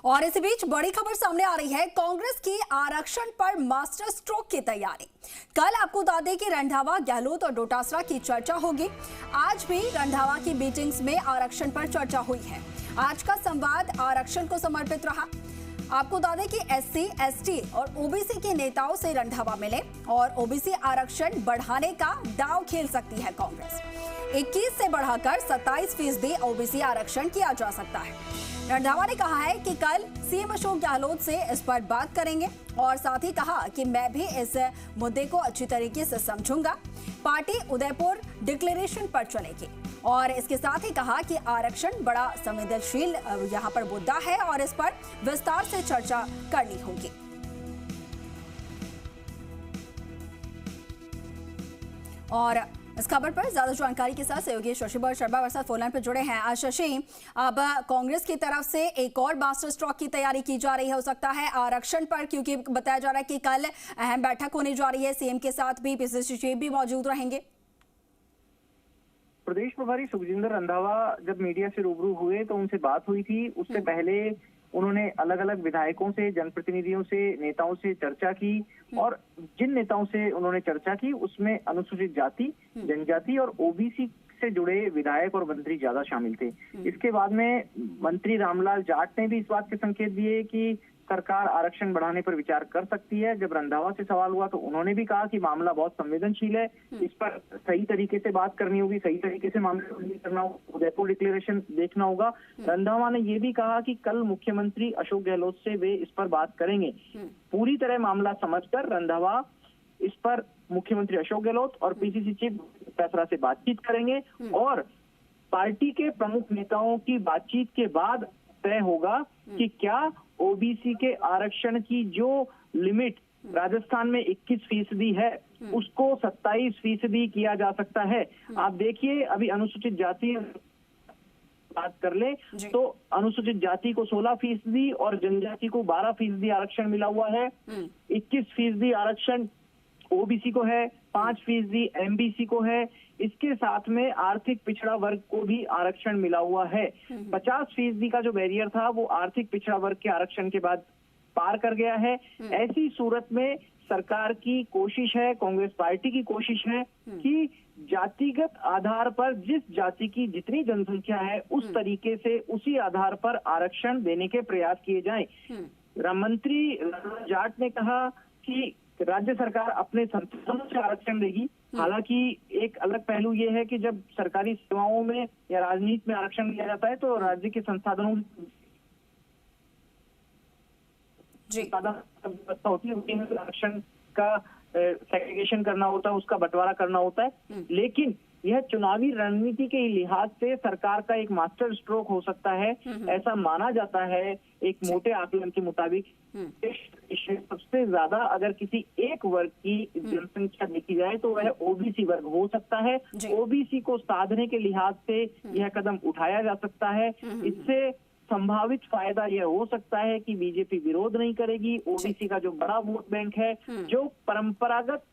और इसी बीच बड़ी खबर सामने आ रही है, कांग्रेस की आरक्षण पर मास्टर स्ट्रोक की तैयारी। कल आपको बता दें कि रंधावा, गहलोत और डोटासरा की चर्चा होगी। आज भी रंधावा की मीटिंग्स में आरक्षण पर चर्चा हुई है। आज का संवाद आरक्षण को समर्पित रहा। आपको बता दें कि एससी, एसटी और ओबीसी के नेताओं से रंधावा मिले और ओबीसी आरक्षण बढ़ाने का दांव खेल सकती है कांग्रेस। 21 से बढ़ाकर 27% ओबीसी आरक्षण किया जा सकता है। रंधावा ने कहा है कि कल सीएम अशोक गहलोत से इस पर बात करेंगे और साथ ही कहा कि मैं भी इस मुद्दे को अच्छी तरीके से समझूंगा। पार्टी उदयपुर डिक्लेरेशन पर चलेगी और इसके साथ ही कहा कि आरक्षण बड़ा संवेदनशील यहां पर मुद्दा है और इस पर विस्तार से चर्चा करनी होगी। और इस खबर पर ज्यादा जानकारी के साथ सहयोगी शशि शर्मा हमारे साथ फोन लाइन पर जुड़े हैं। आज शशि, अब कांग्रेस की तरफ से एक और मास्टर स्ट्रोक की तैयारी की जा रही है, हो सकता है आरक्षण पर, क्योंकि बताया जा रहा है कि कल अहम बैठक होने जा रही है। सीएम के साथ भी पीसीसी चीफ भी मौजूद रहेंगे। प्रदेश प्रभारी सुखजिंदर रंधावा जब मीडिया से रूबरू हुए तो उनसे बात हुई थी। उससे पहले उन्होंने अलग अलग विधायकों से, जनप्रतिनिधियों से, नेताओं से चर्चा की और जिन नेताओं से उन्होंने चर्चा की उसमें अनुसूचित जाति, जनजाति और ओबीसी से जुड़े विधायक और मंत्री ज्यादा शामिल थे। इसके बाद में मंत्री रामलाल जाट ने भी इस बात के संकेत दिए कि सरकार आरक्षण बढ़ाने पर विचार कर सकती है। जब रंधावा से सवाल हुआ तो उन्होंने भी कहा कि मामला बहुत संवेदनशील है, इस पर सही तरीके से बात करनी होगी, सही तरीके से मामले को डील करना होगा, उदयपुर डिक्लेरेशन देखना होगा। रंधावा ने ये भी कहा कि कल मुख्यमंत्री अशोक गहलोत से वे इस पर बात करेंगे। पूरी तरह मामला समझकर रंधावा इस पर मुख्यमंत्री अशोक गहलोत और पीसीसी चीफ डोटासरा से बातचीत करेंगे और पार्टी के प्रमुख नेताओं की बातचीत के बाद तय होगा कि क्या ओबीसी के आरक्षण की जो लिमिट राजस्थान में 21% है उसको 27% किया जा सकता है। आप देखिए, अभी अनुसूचित जाति बात कर ले तो अनुसूचित जाति को 16% और जनजाति को 12% आरक्षण मिला हुआ है। 21% आरक्षण ओबीसी को है, 5% एमबीसी को है। इसके साथ में आर्थिक पिछड़ा वर्ग को भी आरक्षण मिला हुआ है। 50% का जो बैरियर था वो आर्थिक पिछड़ा वर्ग के आरक्षण के बाद पार कर गया है। ऐसी सूरत में सरकार की कोशिश है, कांग्रेस पार्टी की कोशिश है कि जातिगत आधार पर जिस जाति की जितनी जनसंख्या है उस तरीके से उसी आधार पर आरक्षण देने के प्रयास किए जाएं। मंत्री जाट ने कहा कि राज्य सरकार अपने संसाधनों से आरक्षण देगी। हालांकि एक अलग पहलू ये है कि जब सरकारी सेवाओं में या राजनीति में आरक्षण दिया जाता है तो राज्य के संसाधनों व्यवस्था होती है, आरक्षण का सेग्रीगेशन करना होता है, उसका बंटवारा करना होता है। लेकिन यह चुनावी रणनीति के लिहाज से सरकार का एक मास्टर स्ट्रोक हो सकता है, ऐसा माना जाता है। एक मोटे आकलन के मुताबिक सबसे ज्यादा अगर किसी एक वर्ग की जनसंख्या देखी जाए तो वह ओबीसी वर्ग हो सकता है। ओबीसी को साधने के लिहाज से यह कदम उठाया जा सकता है। इससे संभावित फायदा यह हो सकता है कि बीजेपी विरोध नहीं करेगी। ओबीसी का जो बड़ा वोट बैंक है, जो परंपरागत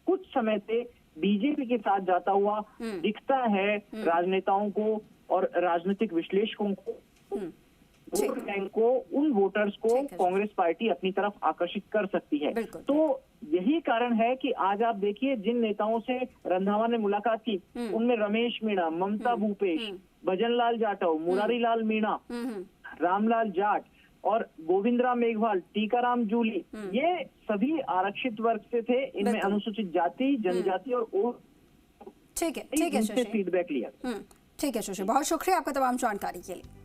कुछ समय से बीजेपी के साथ जाता हुआ दिखता है राजनेताओं को और राजनीतिक विश्लेषकों को, वोट बैंक को, उन वोटर्स को कांग्रेस पार्टी अपनी तरफ आकर्षित कर सकती है। तो यही कारण है कि आज आप देखिए जिन नेताओं से रंधावा ने मुलाकात की उनमें रमेश मीणा, ममता भूपेश, भजनलाल जाटव, मुरारी लाल मीणा, रामलाल जाट और गोविंदराम मेघवाल, टीकाराम जूली, ये सभी आरक्षित वर्ग से थे। इनमें अनुसूचित जाति, जनजाति और ठीक है शशि, फीडबैक लिया। ठीक है शशि, बहुत शुक्रिया आपका तमाम जानकारी के लिए।